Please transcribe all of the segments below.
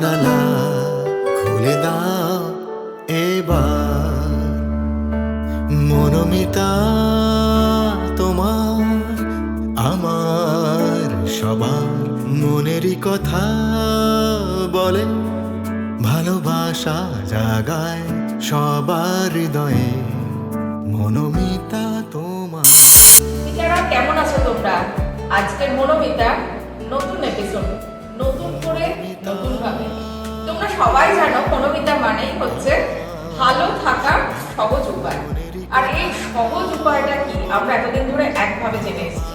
জানালা খুলে দাও এবার, মনোমিতা তোমার আমার সবার মনেরই কথা বলে, ভালোবাসা জাগায় সবার হৃদয়ে, মনোমিতা তোমার। কেমন আছো তোমরা? আজকের মনোমিতা নতুন এপিসোড, নতুন করে নতুন ভাবে। তোমরা সবাই জানো মনোমিতা মানেই হচ্ছে ভালো থাকার সহজ উপায়। আর এই সহজ উপায়টা কি আমরা এতদিন ধরে একভাবে জেনে এসেছি।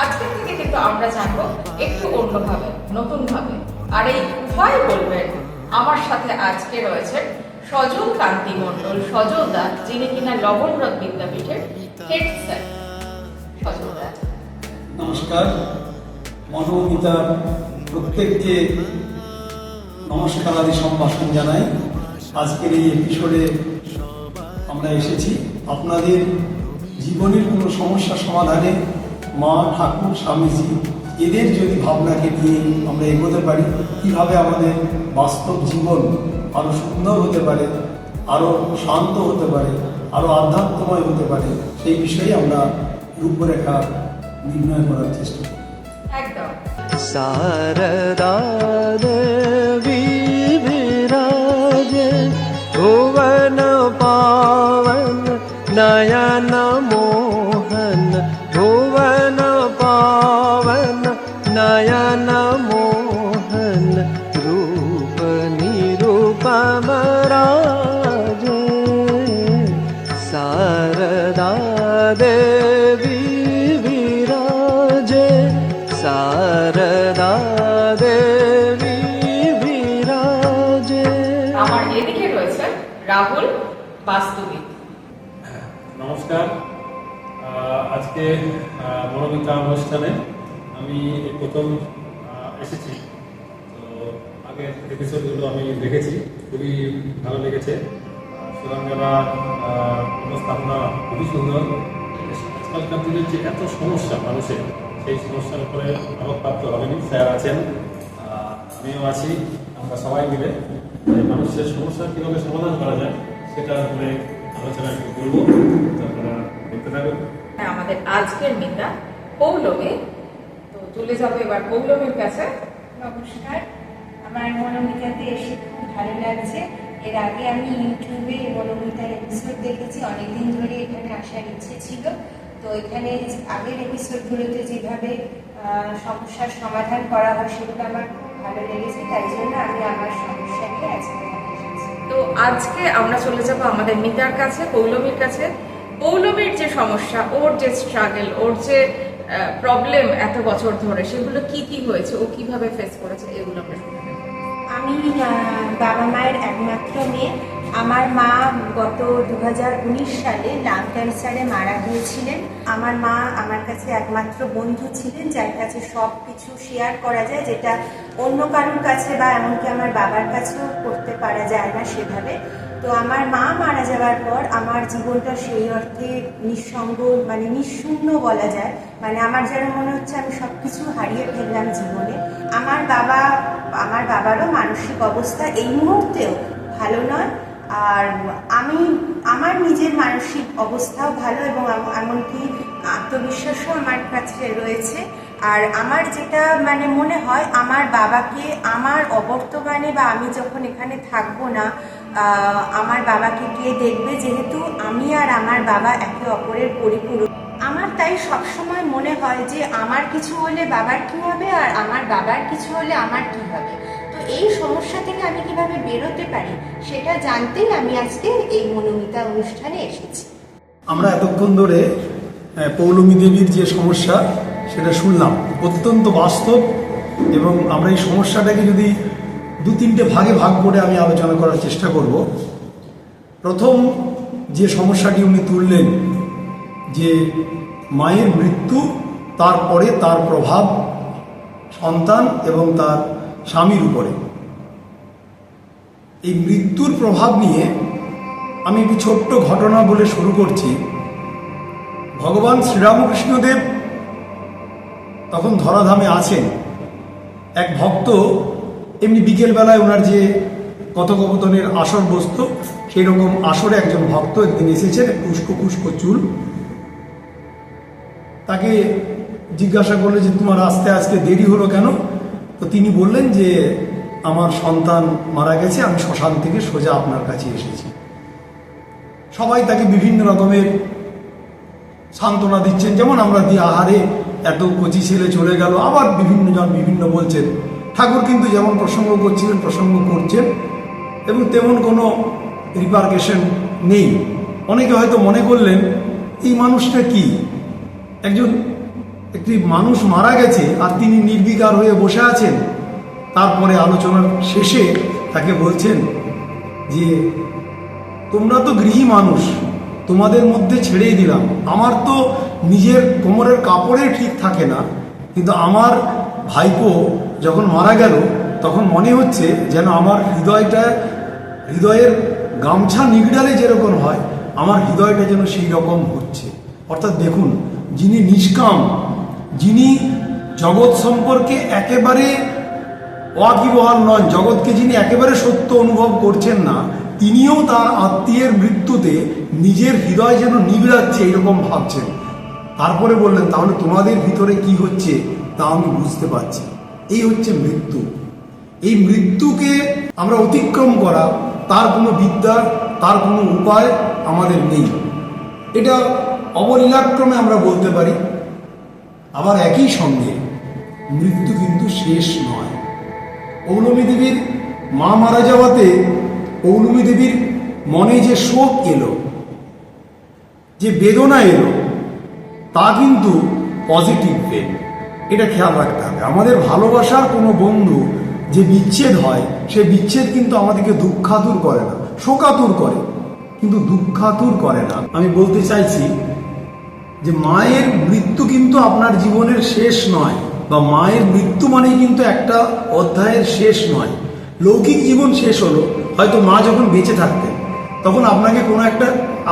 আজকের থেকে কিন্তু আমরা জানবো একটু অন্যভাবে, নতুন ভাবে। আর এই উপায় বলবেন আমার সাথে আজকে রয়েছে সজল কান্তি মণ্ডল, সজল দা, যিনি কিনা লবণব্রত বিদ্যাপীঠের হেড স্যার। সজল দা নমস্কার। মনোমিতার প্রত্যেককে নমস্কার আদি সম্ভাষণ জানাই। আজকের এই এপিসোডে আমরা এসেছি আপনাদের জীবনের কোনো সমস্যা সমাধানে মা, ঠাকুর, স্বামীজি এদের যদি ভাবনাকে নিয়ে আমরা এগোতে পারি, কীভাবে আমাদের বাস্তব জীবন আরও সুন্দর হতে পারে, আরও শান্ত হতে পারে, আরও আধ্যাত্মময় হতে পারে, সেই বিষয়ে আমরা রূপরেখা নির্ণয় করার চেষ্টা করি। একদম। शारदा देवी विराजे भुवन पावन नयन मोहन, भुवन पावन नयन मोहन, रूप निरूपम राजे। शारदा देवी विराजे, शारदा देवी विराजे। আমার এদিকে রয়েছে রাহুল, বাস্তুবিদ। নমস্কার। আজকে মনোমিতা অনুষ্ঠানে আমি এই প্রথম এসেছি। তো আগের এপিসোডগুলো আমি দেখেছি, খুবই ভালো লেগেছে। সুরঙ্গনার উপস্থাপনা খুবই সুন্দর। আজকালকার দিনের যে এত সমস্যা মানুষের, সেই সমস্যার উপরে আলোকপাত হবেনি। স্যার আছেন, আমিও আছি, আমরা সবাই মিলে মানুষের সমস্যা কীভাবে সমাধান করা যায় সেটার উপরে আলোচনা একটু করবো। আপনারা দেখতে থাকুন। আমাদের আজকের মিতা পৌলমী। তো চলে যাবে এবার পৌলমীর কাছে। নমস্কার। আমার মনোমিতাতে এসে খুব ভালো লাগছে। এর আগে আমি ইউটিউবে মনোমিতার এপিসোড দেখেছি, অনেকদিন ধরে এখানে আসার ইচ্ছে ছিল। তো এখানে আগের এপিসোডগুলোতে যেভাবে সমস্যার সমাধান করা হয় সেগুলো আমার খুব ভালো লেগেছে, তাই জন্য আমি আমার সমস্যা নিয়ে আজকে এখানে এসেছি। তো আজকে আমরা চলে যাব আমাদের মিতার কাছে, পৌলমীর কাছে। পৌলমীর যে সমস্যা, ওর যে স্ট্রাগল, ওর যে প্রবলেম এত বছর ধরে, সেগুলো কি কি হয়েছে, ও কিভাবে ফেস করেছে, এগুলো আমরা শুনে নেব। আমি বাবা মায়ের একমাত্র মেয়ে। আমার মা গত 2019 সালে লাং ক্যান্সারে মারা গিয়েছিলেন। আমার মা আমার কাছে একমাত্র বন্ধু ছিলেন, যার কাছে সব কিছু শেয়ার করা যায়, যেটা অন্য কারোর কাছে বা এমনকি আমার বাবার কাছেও করতে পারা যায় না সেভাবে। তো আমার মা মারা যাওয়ার পর আমার জীবনটা সেই অর্থে নিঃসঙ্গ, মানে নিঃশূন্য বলা যায়। মানে আমার যেন মনে হচ্ছে আমি সব কিছু হারিয়ে ফেললাম জীবনে। আমার বাবারও মানসিক অবস্থা এই মুহূর্তেও ভালো নয়। আর আমার নিজের মানসিক অবস্থাও ভালো, এবং এমনকি আত্মবিশ্বাসও আমার কাছে রয়েছে। আর আমার যেটা মানে মনে হয়, আমার বাবাকে আমার অবর্তমানে বা আমি যখন এখানে থাকবো না, আমার বাবাকে গিয়ে দেখবে, যেহেতু আমি আর আমার বাবা একে অপরের পরিপূরক। আমার তাই সবসময় মনে হয় যে আমার কিছু হলে বাবার কী হবে, আর আমার বাবার কিছু হলে আমার কী হবে। তো এই সমস্যা থেকে আমি কিভাবে বেরোতে পারি সেটা জানতেই আমি আজকে এই মনোমিতা অনুষ্ঠানে এসেছি। আমরা এতক্ষণ ধরে পৌলমী দেবীর যে সমস্যা সেটা শুনলাম, অত্যন্ত বাস্তব। এবং আমরা এই সমস্যাটাকে যদি 2-3টে ভাগে ভাগ করে আমি আলোচনা করার চেষ্টা করব। প্রথম যে সমস্যাটি উনি তুললেন, যে মায়ের মৃত্যু, তারপরে তার প্রভাব সন্তান এবং তার স্বামীর উপরে। এই মৃত্যুর প্রভাব নিয়ে আমি একটি ছোট্ট ঘটনা বলে শুরু করছি। ভগবান শ্রীরামকৃষ্ণদেব তখন ধরাধামে আছেন। এক ভক্ত এমনি বিকেলবেলায় ওনার যে কথোপকথনের আসর বসত, সেই রকম আসরে একজন ভক্ত একদিন এসেছেন, উস্কো খুস্কো চুল। তাকে জিজ্ঞাসা করলে যে তোমার আসতে আজকে দেরি হলো কেন? তো তিনি বললেন যে আমার সন্তান মারা গেছে, আমি শ্মশান থেকে সোজা আপনার কাছে এসেছি। সবাই তাকে বিভিন্ন রকমের সান্ত্বনা দিচ্ছেন, যেমন আমরা দিই আহারে এত কচি ছেলে চলে গেল, আবার বিভিন্ন জন বিভিন্ন বলছেন। ঠাকুর কিন্তু যেমন প্রসঙ্গ করছিলেন প্রসঙ্গ করছেন, এবং তেমন কোনো রিপারকেশন নেই। অনেকে হয়তো মনে করলেন এই মানুষটা কি, একটি মানুষ মারা গেছে আর তিনি নির্বিকার হয়ে বসে আছেন। তারপরে আলোচনার শেষে তাকে বলছেন যে তোমরা তো গৃহী মানুষ, তোমাদের মধ্যে ছেড়েই দিলাম। আমার তো নিজের কোমরের কাপড়ে ঠিক থাকে না, কিন্তু আমার ভাইপো যখন মারা গেল তখন মনে হচ্ছে যেন আমার হৃদয়ের গামছা নিগড়ালে যেরকম হয়, আমার হৃদয়টা যেন সেই রকম হচ্ছে। অর্থাৎ দেখুন, যিনি নিষ্কাম, যিনি জগৎ সম্পর্কে একেবারে ওয়াকিবহাল নন, জগৎকে যিনি একেবারে সত্য অনুভব করছেন না, তিনিও তার আত্মীয়ের মৃত্যুতে নিজের হৃদয় যেন নিগড়াচ্ছে এইরকম ভাবছেন। তারপরে বললেন তাহলে তোমাদের ভিতরে কি হচ্ছে তা আমি বুঝতে পারছি। এই হচ্ছে মৃত্যু। এই মৃত্যুকে আমরা অতিক্রম করা, তার কোনো বিদ্যা, তার কোনো উপায় আমাদের নেই। এটা অবলীলাক্রমে আমরা বলতে পারি। আবার একই সঙ্গে মৃত্যু কিন্তু শেষ নয়। পৌলমী দেবীর মা মারা যাওয়াতে পৌলমী দেবীর মনে যে শোক এলো, যে বেদনা এলো, তা কিন্তু পজিটিভ পেন। এটা খেয়াল রাখতে হবে। আমাদের ভালোবাসার কোনো বন্ধু যে বিচ্ছেদ হয়, সে বিচ্ছেদ কিন্তু আমাদেরকে দুঃখাতুর করে না, শোকাতুর করে, কিন্তু দুঃখাতুর করে না। আমি বলতে চাইছি যে মায়ের মৃত্যু কিন্তু আপনার জীবনের শেষ নয়, বা মায়ের মৃত্যু মানেই কিন্তু একটা অধ্যায়ের শেষ নয়। লৌকিক জীবন শেষ হলো, হয়তো মা যখন বেঁচে থাকতেন তখন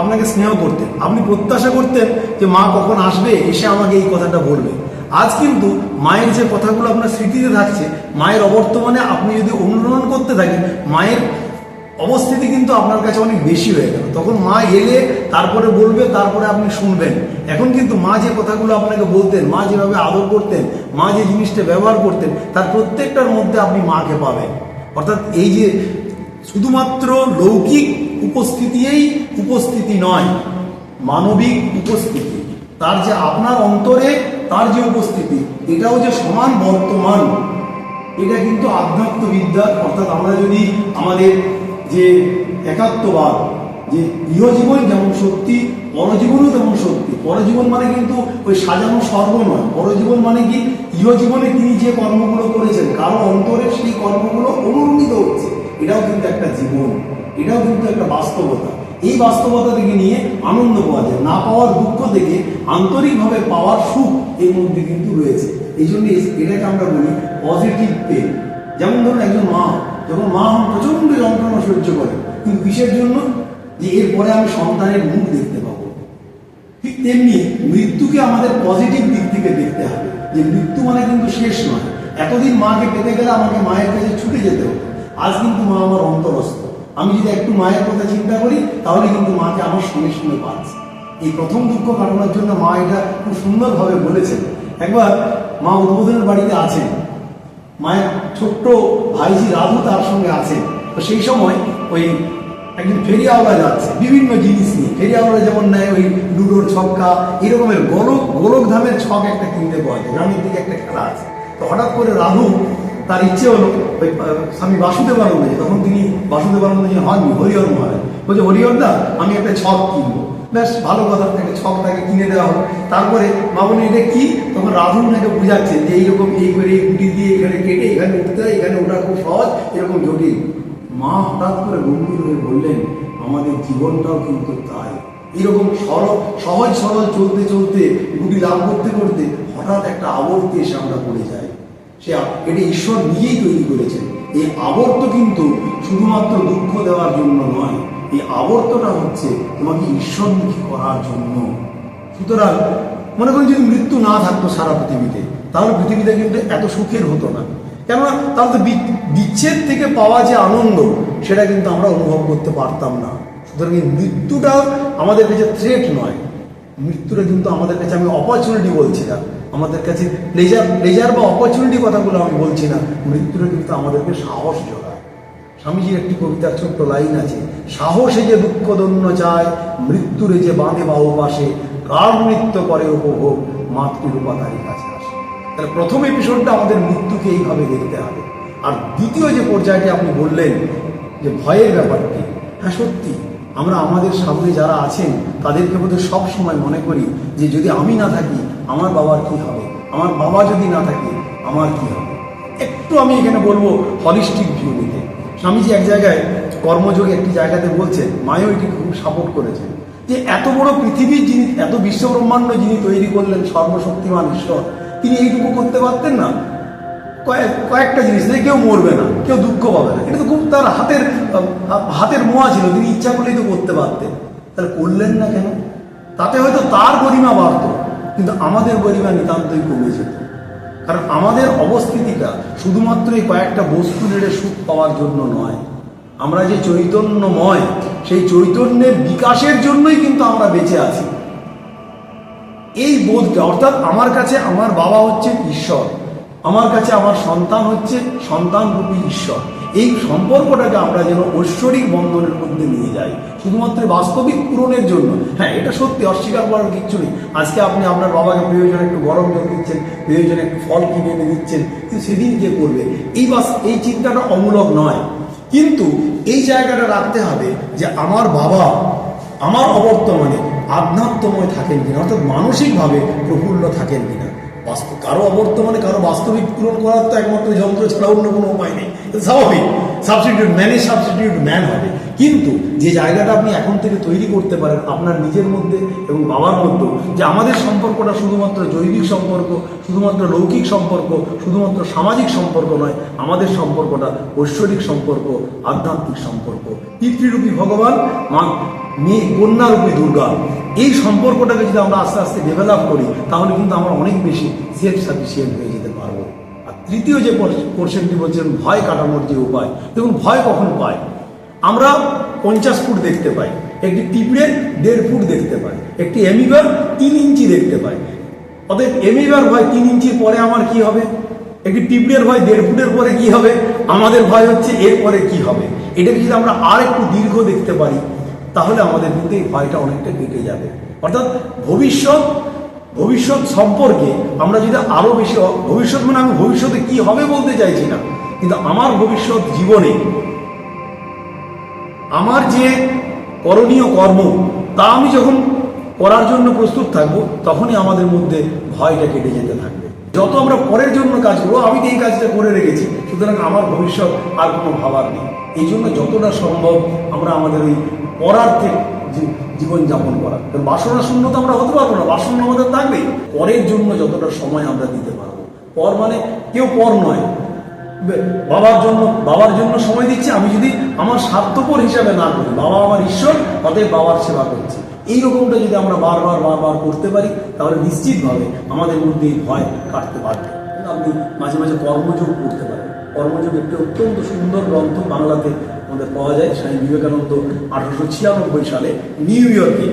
আপনাকে স্নেহ করতেন, আপনি প্রত্যাশা করতেন যে মা কখন আসবে, এসে আমাকে এই কথাটা বলবে। আজ কিন্তু মায়ের যে কথাগুলো আপনার স্মৃতিতে থাকছে, মায়ের অবর্তমানে আপনি যদি অনুরণন করতে থাকেন, মায়ের অবস্থিতি কিন্তু আপনার কাছে অনেক বেশি হয়ে গেল। তখন মা এলে তারপরে বলবে, তারপরে আপনি শুনবেন। এখন কিন্তু মা যে কথাগুলো আপনাকে বলতেন, মা যেভাবে আদর করতেন, মা যে জিনিসটা ব্যবহার করতেন, তার প্রত্যেকটার মধ্যে আপনি মাকে পাবেন। অর্থাৎ এই যে শুধুমাত্র লৌকিক উপস্থিতিই উপস্থিতি নয়, মানবিক উপস্থিতি, তার যে আপনার অন্তরে তার যে উপস্থিতি, এটাও যে সমান বর্তমান, এটা কিন্তু আধ্যাত্মবিদ্যা। অর্থাৎ আমরা যদি আমাদের যে একাত্মবাদ, যে ইহজীবন যেমন সত্যি, পরজীবনও তেমন সত্যি। পরজীবন মানে কিন্তু ওই সাজানো স্বর্গ নয়। পরজীবন মানে কি, ইহজীবনে তিনি যে কর্মগুলো করেছেন, কারো অন্তরে সেই কর্মগুলো অনুরণিত হচ্ছে। এটাও কিন্তু একটা জীবন, এটাও কিন্তু একটা বাস্তবতা। এই বাস্তবতা থেকে নিয়ে আনন্দ পাওয়া যায়, না পাওয়ার দুঃখ থেকে আন্তরিকভাবে পাওয়ার সুখ এর মধ্যে কিন্তু রয়েছে। এই জন্য এটাকে আমরা বলি পজিটিভ পেন। যেমন ধরুন একজন মা, যখন মা প্রচন্ড যন্ত্রণা সহ্য করে, কিন্তু কিসের জন্য, যে এরপরে আমি সন্তানের মুখ দেখতে পাবো। ঠিক তেমনি মৃত্যুকে আমাদের পজিটিভ দিক থেকে দেখতে হবে, যে মৃত্যু মানে কিন্তু শেষ নয়। এতদিন মাকে পেতে গেলে আমাকে মায়ের কাছে ছুটে যেতে হতো, আজ কিন্তু মা আমার অন্তরস্থ। আমি যদি একটু মায়ের কথা চিন্তা করি, তাহলে কিন্তু মাকে আমার সঙ্গে সঙ্গে পাচ্ছি। এই প্রথম দুঃখ কাটানোর জন্য মা এটা খুব সুন্দরভাবে বলেছেন। একবার মা উদ্বোধনের বাড়িতে আছেন, মায়ের ছোট্ট ভাইজি রাধু তার সঙ্গে আছেন। তো সেই সময় ওই একজন ফেরিয়াওয়ালা যাচ্ছে বিভিন্ন জিনিস নিয়ে। ফেরিয়াওয়ালা যেমন নেয় ওই লুডোর ছক্কা, এরকমের গোলক ধামের ছক একটা কিনতে পাওয়া যায়, গ্রামের দিকে একটা খেলা আছে। তো হঠাৎ করে রাধু তার ইচ্ছে হলো ওই স্বামী বাসুদেবানন্দ, তখন তিনি বাসুদেবানন্দ যিনি হননি, হরিহর মহারাজ, বলছে হরিহরদা আমি একটা ছক কিনবো। বেশ ভালো কথা, একটা ছক তাকে কিনে দেওয়া হলো। তারপরে মা বলে এটা কি, তখন রাধু নাকি বুঝাচ্ছে যে এইরকম এই করে এই গুটি দিয়ে এখানে কেটে এখানে উঠতে হয়, এখানে ওঠা খুব সহজ, এরকম জটিল। মা হঠাৎ করে গম্ভীর হয়ে বললেন আমাদের জীবনটাও কিন্তু তাই। এরকম সহজ সরল চলতে চলতে গুটি লাভ করতে করতে হঠাৎ একটা আবর্তে এসে আমরা পড়ে যাই। এটা ঈশ্বর নিজেই তৈরি করেছেন। এই আবর্ত কিন্তু শুধুমাত্র দুঃখ দেওয়ার জন্য নয়, এই আবর্তটা হচ্ছে তোমাকে ঈশ্বরমুখী করার জন্য। সুতরাং মনে করি যদি মৃত্যু না থাকতো সারা পৃথিবীতে, তাহলে পৃথিবীতে কিন্তু এত সুখের হতো না। কেননা তাহলে তো বিচ্ছেদ থেকে পাওয়া যে আনন্দ সেটা কিন্তু আমরা অনুভব করতে পারতাম না। সুতরাং এই মৃত্যুটা আমাদের কাছে থ্রেট নয়, মৃত্যুটা কিন্তু আমাদের কাছে, আমি অপরচুনিটি বলছি না, আমাদের কাছে প্লেজার বা অপরচুনিটি কথাগুলো আমি বলছি না, মৃত্যুটা কিন্তু আমাদেরকে সাহস যোগায়। স্বামীজির একটি কবিতার ছোট্ট লাইন আছে, সাহসে যে দুঃখ দন্য চায়, মৃত্যুরে যে বাঁধে বাহু পাশে, কার নৃত্য করে উপভোগ, মাতৃরূপা তারই কাছে আসে। তাহলে প্রথম এপিসোডটা আমাদের মৃত্যুকে এইভাবে দেখতে হবে। আর দ্বিতীয় যে পর্যায়টি আপনি বললেন যে ভয়ের ব্যাপারটি, হ্যাঁ সত্যি, আমরা আমাদের সামনে যারা আছেন তাদেরকে বোধহয় সব সময় মনে করি যে যদি আমি না থাকি আমার বাবার কি হবে, আমার বাবা যদি না থাকে আমার কি হবে। একটু আমি এখানে বলবো হলিস্টিক ভিউ নিতে। স্বামীজি এক জায়গায় কর্মযোগে একটি জায়গাতে বলছেন, মায়ও এটি খুব সাপোর্ট করেছেন, যে এত বড় পৃথিবীর যিনি, এত বিশ্বব্রহ্মাণ্ড যিনি তৈরি করলেন, সর্বশক্তিমান ঈশ্বর, তিনি এইটুকু করতে পারতেন না? কয়েকটা জিনিস দিয়ে কেউ মরবে না, কেউ দুঃখ পাবে না, এটা তো খুব তার হাতের মোয়া ছিল, তিনি ইচ্ছা করলেই তো করতে পারতেন। তাহলে করলেন না কেন? তাতে হয়তো তার গরিমা বাড়ত, কিন্তু আমাদের গরিমা নিতান্তই কমে যেত। কারণ আমাদের অবস্থিতিটা শুধুমাত্র এই কয়েকটা বস্তু নেড়ে সুখ পাওয়ার জন্য নয়, আমরা যে চৈতন্যময়, সেই চৈতন্যের বিকাশের জন্যই কিন্তু আমরা বেঁচে আছি। এই বোধটা, অর্থাৎ আমার কাছে আমার বাবা হচ্ছে ঈশ্বর, আমার কাছে আমার সন্তান হচ্ছে সন্তানরূপী ঈশ্বর, এই সম্পর্কটাকে আমরা যেন ঐশ্বরিক বন্ধনের মধ্যে নিয়ে যাই, শুধুমাত্র বাস্তবিক পূরণের জন্য। হ্যাঁ, এটা সত্যি, অস্বীকার করার কিচ্ছু নেই। আজকে আপনি আপনার বাবাকে প্রয়োজনে একটু গরম জল দিচ্ছেন, প্রয়োজনে একটু ফল কিনে এনে দিচ্ছেন, কিন্তু সেদিন কে করবে? এই চিন্তাটা অমূলক নয়, কিন্তু এই জায়গাটা রাখতে হবে যে আমার বাবা আমার অবর্তমানে আধ্যাত্মময় থাকেন কিনা, অর্থাৎ মানসিকভাবে প্রফুল্ল থাকেন কিনা। কারো অবর্তমানে কারো বাস্তবিক পূরণ করার তো একমাত্র যন্ত্র ছাড়া অন্য কোনো উপায় নেই, স্বাভাবিক। সাবস্টিটিউট ম্যান হবে, কিন্তু যে জায়গাটা আপনি এখন থেকে তৈরি করতে পারেন আপনার নিজের মধ্যে এবং বাবার মধ্যে, যে আমাদের সম্পর্কটা শুধুমাত্র জৈবিক সম্পর্ক, শুধুমাত্র লৌকিক সম্পর্ক, শুধুমাত্র সামাজিক সম্পর্ক নয়, আমাদের সম্পর্কটা ঐশ্বরিক সম্পর্ক, আধ্যাত্মিক সম্পর্ক। পিতৃরূপী ভগবান, মা মেয়ে কন্যারূপী দুর্গা, এই সম্পর্কটাকে যদি আমরা আস্তে আস্তে ডেভেলপ করি তাহলে কিন্তু আমরা অনেক বেশি সেলফ সাফিসিয়েন্ট হয়ে যেতে পারবো। আর তৃতীয় যে পোর্শনটি বলছেন ভয় কাটানোর যে উপায়, দেখুন ভয় কখন পাই? আমরা 50 ফুট দেখতে পাই, একটি পিঁপড়ে 1.5 ফুট দেখতে পাই, একটি অ্যামিবার 3 ইঞ্চি দেখতে পাই। অতএব অ্যামিবার ভয় 3 ইঞ্চির পরে আমার কি হবে, একটি পিঁপড়ের ভয় 1.5 ফুটের পরে কি হবে, আমাদের ভয় হচ্ছে এরপরে কি হবে। এটাকে যদি আমরা আর একটু দীর্ঘ দেখতে পারি তাহলে আমাদের কিন্তু এই ভয়টা অনেকটা কেটে যাবে। অর্থাৎ ভবিষ্যৎ সম্পর্কে আমরা যদি আরো বেশি, ভবিষ্যৎ মানে আমি ভবিষ্যতে কি হবে বলতে চাইছি না, কিন্তু আমার ভবিষ্যৎ জীবনে আমার যে করণীয় কর্ম তা আমি যখন করার জন্য প্রস্তুত থাকবো তখনই আমাদের মধ্যে ভয়টা কেটে যেতে থাকবে। যত আমরা পরের জন্য কাজ করবো, আমি তো এই কাজটা করে রেখেছি সুতরাং আমার ভবিষ্যৎ আর কোনো ভাবার নেই, এই জন্য যতটা সম্ভব আমরা আমাদের ওই পরার্থে জীবনযাপন করা। বাসনা শূন্য তো আমরা হতে পারবো না, বাসনা আমাদের থাকবে, পরের জন্য যতটা সময় আমরা দিতে পারবো। পর মানে কেউ পর নয়, বাবার জন্য সময় দিচ্ছি, আমি যদি আমার স্বার্থপর হিসাবে না করি, বাবা আমার ঈশ্বর, অতএব বাবার সেবা করছি, এইরকমটা যদি আমরা বারবার করতে পারি তাহলে নিশ্চিতভাবে আমাদের মধ্যে এই ভয় কাটতে পারবে। আপনি মাঝে মাঝে কর্মযোগ করতে পারেন। কর্মযোগ একটি অত্যন্ত সুন্দর গ্রন্থ, বাংলাতে আমাদের পাওয়া যায়। স্বামী বিবেকানন্দ 1896 সালে নিউ ইয়র্কে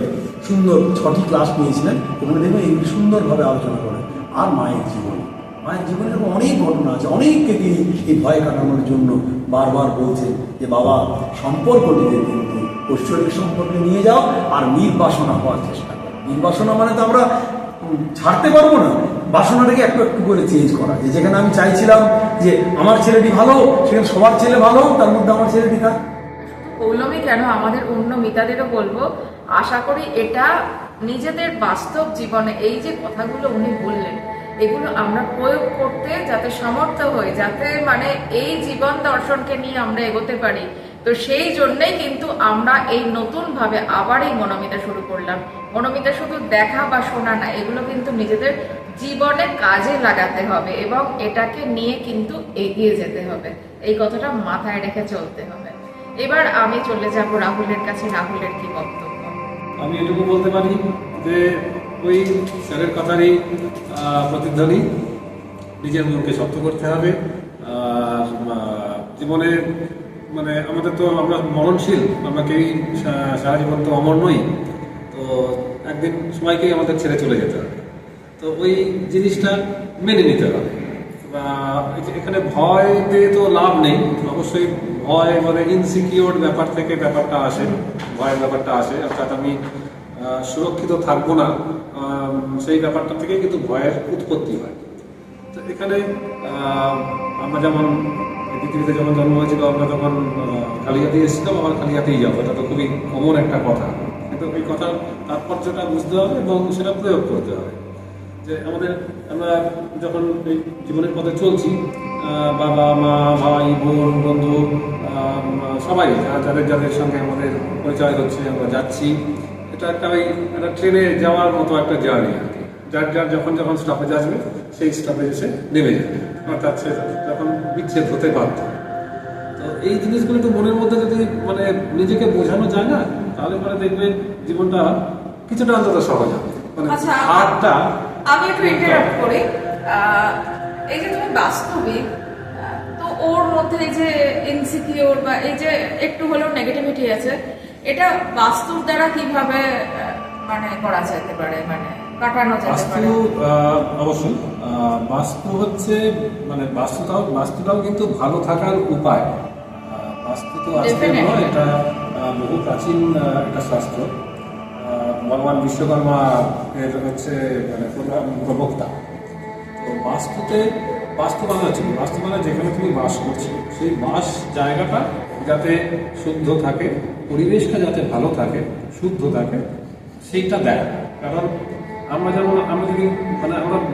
সুন্দর 6টি ক্লাস নিয়েছিলেন, ওখানে দেখবেন এগুলি সুন্দরভাবে আলোচনা করেন। আর মায়ের জীবনের অনেক ঘটনা আছে, অনেককে তিনি এই ভয় কাটানোর জন্য বারবার বলছেন যে বাবা সম্পর্কটিকে কিন্তু ঐশ্বরিক সম্পর্কে নিয়ে যাও আর নির্বাসনা হওয়ার চেষ্টা করো। নির্বাসনা মানে তো আমরা ছাড়তে পারবো না, বাসনাটাকে একটু একটু করে চেঞ্জ করা, যে যেখানে আমি চাইছিলাম যে আমার ছেলেটি ভালো, সেখানে সবার ছেলে ভালো, তার মধ্যে আমার ছেলেটি থাক। পৌলমী কেন, আমাদের অন্য মিতাদেরও বলবো, আশা করি এটা নিজেদের বাস্তব জীবনে এই যে কথাগুলো উনি বললেন এগুলো আমরা প্রয়োগ করতে যাতে সমর্থ হই, যাতে মানে এই জীবন দর্শনকে নিয়ে আমরা এগোতে পারি। তো সেই জন্যই কিন্তু আমরা এই নতুনভাবে আবার এই মনোমিতা শুরু করলাম। মনোমিতা শুধু দেখা বা শোনা না, এগুলো কিন্তু নিজেদের জীবনে কাজে লাগাতে হবে এবং এটাকে নিয়ে কিন্তু এগিয়ে যেতে হবে, এই কথাটা মাথায় রেখে চলতে হবে। এবার আমি চলে যাব রাহুলের কাছে। রাহুলের কি বক্তব্য? আমি এটুকু বলতে পারি যে ওই স্যারের কথারই প্রতিধ্বনি, নিজের মনকে শক্ত করতে হবে, আর জীবনে মানে আমাদের তো আমরা মরণশীল, আমরা কেউই সারা জীবন তো অমর নই, তো একদিন সবাইকেই আমাদের ছেড়ে চলে যেতে হবে। তো ওই জিনিসটা মেনে নিতে হবে। বা এখানে ভয় দিয়ে তো লাভ নেই, অবশ্যই ভয় মানে ইনসিকিওর ব্যাপার থেকে ব্যাপারটা আসে, ভয়ের ব্যাপারটা আসে, অর্থাৎ আমি সুরক্ষিত থাকবো না, সেই ব্যাপারটা থেকে কিন্তু ভয়ের উৎপত্তি হয়। তো এখানে আমরা যেমন পৃথিবীতে যখন জন্ম হয়েছিল, আমরা তখন খালি হাতেই এসেছিলাম, আবার খালি হাতেই যাবো, এটা তো খুবই কমন একটা কথা। কিন্তু এই কথার তাৎপর্যটা বুঝতে হবে এবং সেটা প্রয়োগ করতে হবে। যে আমরা যখন এই জীবনের পথে চলছি, বাবা মা ভাই বোন বন্ধু সবাই যাদের সঙ্গে আমাদের পরিচয় হচ্ছে, আমরা যাচ্ছি, এটা একটা একটা ট্রেনে যাওয়ার মতো একটা জার্নি আর কি। যার যখন স্টপেজ আসবে সেই স্টপেজ এসে নেমে যাবে, অর্থাৎ সে যখন বিচ্ছেদ হতে বাধ্য। তো এই জিনিসগুলো একটু মনের মধ্যে যদি মানে নিজেকে বোঝানো যায় না, তাহলে পরে দেখবেন জীবনটা কিছুটা অন্তত সহজ হবে। মানে আচ্ছা, হাতটা আমি একটু ইন্টারাপ্ট করি। এই যে তুমি বাস্তবিক, তো ওর মধ্যে এই যে ইনসিকিউর বা এই যে একটু হলেও নেগেটিভিটি আছে, এটা বাস্তব দ্বারা কিভাবে মানে করা যেতে পারে, মানে কাটানো যেতে পারে? অবশ্যই বাস্তু হচ্ছে মানে বাস্তুটাও কিন্তু ভালো থাকার উপায়। বাস্তু তো আজকে নয়, এটা বহু প্রাচীন একটা শাস্ত্র। ভগবান বিশ্বকর্মা এর হচ্ছে মানে প্রবক্তা। তো বাস্তু মানে হচ্ছে বাস্তু মানে যেখানে তুমি বাস করছো সেই বাস জায়গাটা যাতে শুদ্ধ থাকে, পরিবেশটা যাতে ভালো থাকে, শুদ্ধ থাকে, সেইটা দেয়। কারণ আমরা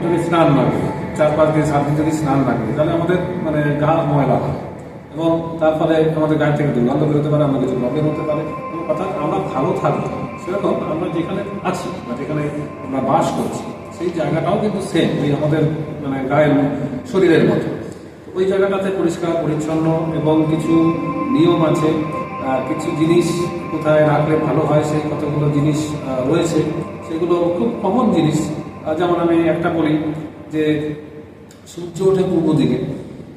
যদি স্নান না করি, 4-5 দিন 7 দিন যদি স্নান না করি, তাহলে আমাদের মানে গা ময়লা হয় এবং তার ফলে আমাদের গায়ে থেকে দুর্গন্ধ বেরোতে পারে, আমাদের কিছু প্রবলেম হতে পারে। অর্থাৎ আমরা ভালো থাকবো, সেরকম আমরা যেখানে আছি বা যেখানে আমরা বাস করছি সেই জায়গাটাও কিন্তু সেম, ওই আমাদের মানে গায়ের শরীরের মতো। ওই জায়গাটাতে পরিষ্কার পরিচ্ছন্ন এবং কিছু নিয়ম আছে, কিছু জিনিস কোথায় রাখলে ভালো হয় সেই কতগুলো জিনিস রয়েছে, সেগুলো খুব কমন জিনিস। যেমন আমি একটা বলি যে সূর্য ওঠে পূর্ব দিকে,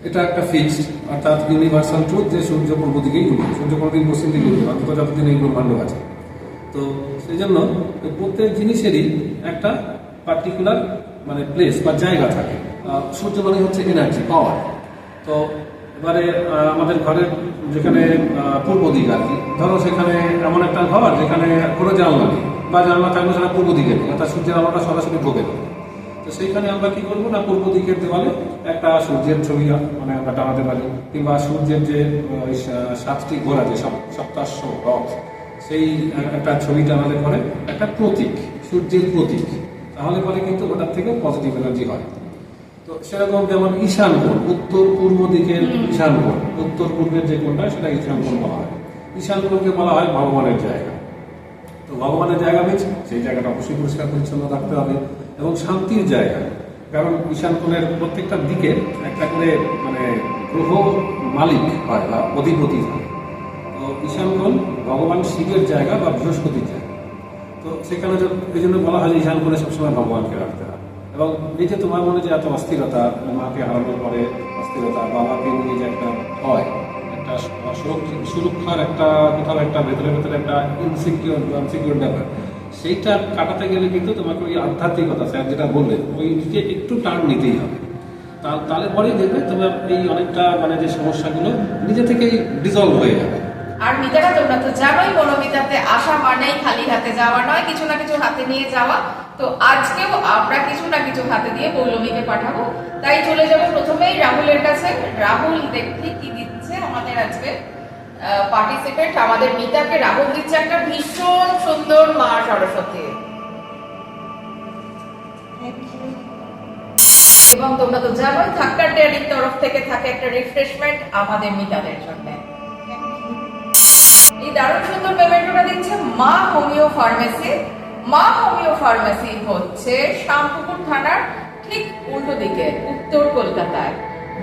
এটা একটা ফিক্সড, অর্থাৎ ইউনিভার্সাল ট্রুথ যে সূর্য পূর্ব দিকেই উঠবে, সূর্য কোনোদিন পশ্চিম দিকে উঠবে, অন্তত যতদিন এই ব্রহ্মাণ্ড আছে। তো সেই জন্য প্রত্যেক জিনিসেরই একটা পার্টিকুলার মানে প্লেস বা জায়গা থাকে। সূর্য মানে হচ্ছে এনার্জি, পাওয়ার। তো এবারে আমাদের ঘরের যেখানে পূর্ব দিক আর কি, ধরো সেখানে এমন একটা ঘর যেখানে কোনো জানলা নেই বা জানলা থাকলে সেটা পূর্ব দিকে নেই, অর্থাৎ সূর্যের আলোটা সরাসরি ঢোকে না। তো সেইখানে আমরা কি করবো না, পূর্ব দিকের দেওয়ালে একটা সূর্যের ছবি মানে আমরা টানাতে পারি, কিংবা সূর্যের যে 7টি ঘোড়া, যে সপ্তাশ্ব রথ, সেই একটা ছবি টানালে পরে একটা প্রতীক, সূর্যের প্রতীক, তাহলে পরে কিন্তু ওটার থেকে পজিটিভ এনার্জি হয়। তো সেরকম যেমন ঈশান কোণ, উত্তর পূর্ব দিকের ঈশান কোণ, উত্তর পূর্বের যে কোণটা সেটা ঈশান কোণ বলা হয়। ঈশান কোণকে বলা হয় ভগবানের জায়গা। তো ভগবানের জায়গা মিনস সেই জায়গাটা অবশ্যই পরিষ্কার পরিচ্ছন্ন রাখতে হবে এবং শান্তির জায়গা। কারণ ঈশান কোণের প্রত্যেকটা দিকে একটা করে মানে গ্রহ মালিক হয় বা অধিপতি হয়। তো ঈশান কোণ ভগবান শিবের জায়গা বা বৃহস্পতির জায়গা। তো সেখানে এই জন্য বলা হয় যে ঈশান কোণে সবসময় ভগবানকে রাখতে হয়। এবং এই যে তোমার মনে যে এত অস্থিরতা, মাকে হারানোর পরে অস্থিরতা, বাবাকে নিয়ে যে একটা হয়, একটা সুরক্ষার একটা কোথাও একটা ভেতরে একটা ইনসিকিউর ব্যাপার, সেইটা কাটাতে গেলে কিন্তু তোমাকে ওই আধ্যাত্মিকতা স্যার যেটা বললেন ওই দিকে একটু টার্ন নিতেই হবে। তাহলে পরেই দেখবে তোমার এই অনেকটা মানে যে সমস্যাগুলো নিজে থেকেই ডিজলভ হয়ে যাবে। আর মিতারা, তোমরা তো জানোই মনোমিতাতে আসা মানেই খালি হাতে যাওয়া নয়, কিছু না কিছু হাতে নিয়ে যাওয়া। তো আজকেও আমরা কিছু না কিছু হাতে দিয়ে পৌলমীকে পাঠাবো। তাই চলে যাবো প্রথমেই রাহুলের কাছে। রাহুল, দেখি কি দিচ্ছে আমাদের আজকে পার্টিসিপেন্ট, আমাদের মিতাকে রাহুল দিচ্ছে একটা ভীষণ সুন্দর মা সরস্বতী। এবং তোমরা তো জানোই থাক্কার ডেয়ারির তরফ থেকে থাকে একটা রিফ্রেশমেন্ট আমাদের মিতাদের জন্য। এই দারুণ সুন্দর পেমেন্টটা দিচ্ছে মা হোমিও ফার্মেসি। মা হোমিও ফার্মেসি হচ্ছে শ্যামপুকুর থানার ঠিক উল্টো দিকে, উত্তর কলকাতায়,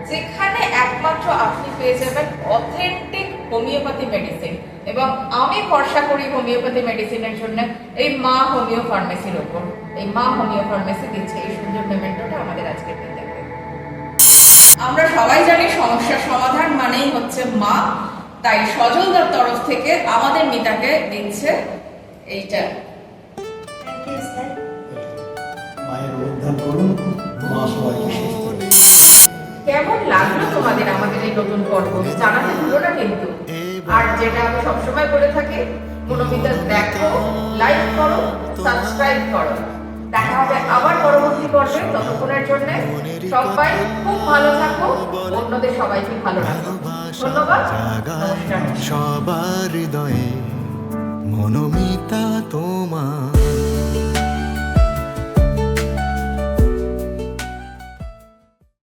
যেখানে একমাত্র আপনি পেয়ে যাবেন অথেন্টিক হোমিওপ্যাথি মেডিসিন। এবং আমি ভরসা করি হোমিওপ্যাথি মেডিসিনের জন্য এই মা হোমিও ফার্মেসির ওপর। এই মা হোমিও ফার্মেসি দিচ্ছে এই সুন্দর পেমেন্টটা আমাদের আজকের দিন থেকে। আমরা সবাই জানি সমস্যার সমাধান মানেই হচ্ছে মা, তাই সজলদার তরফ থেকে আমাদের মিতাকে দিচ্ছে এইটা। Thank you sir. মায়ের উদ্ধার করুন, মা সবাইকে সুস্থ করুন। কেমন লাগলো তোমাদের আমাদের এই নতুন পর্ব জানাতে ভুলো না কিন্তু। আর যেটা আমি সবসময় বলে থাকি, মনোমিতা দেখো, লাইক করো, সাবস্ক্রাইব করো। দেখা হবে আবার পরবর্তী পর্বে। ততক্ষণের জন্য সবাই খুব ভালো থাকো, অন্যদের সবাইকে ভালো রাখো। ধন্যবাদ, জাগায় নমস্কার। সবার হৃদয়ে মনোমিতা তোমার।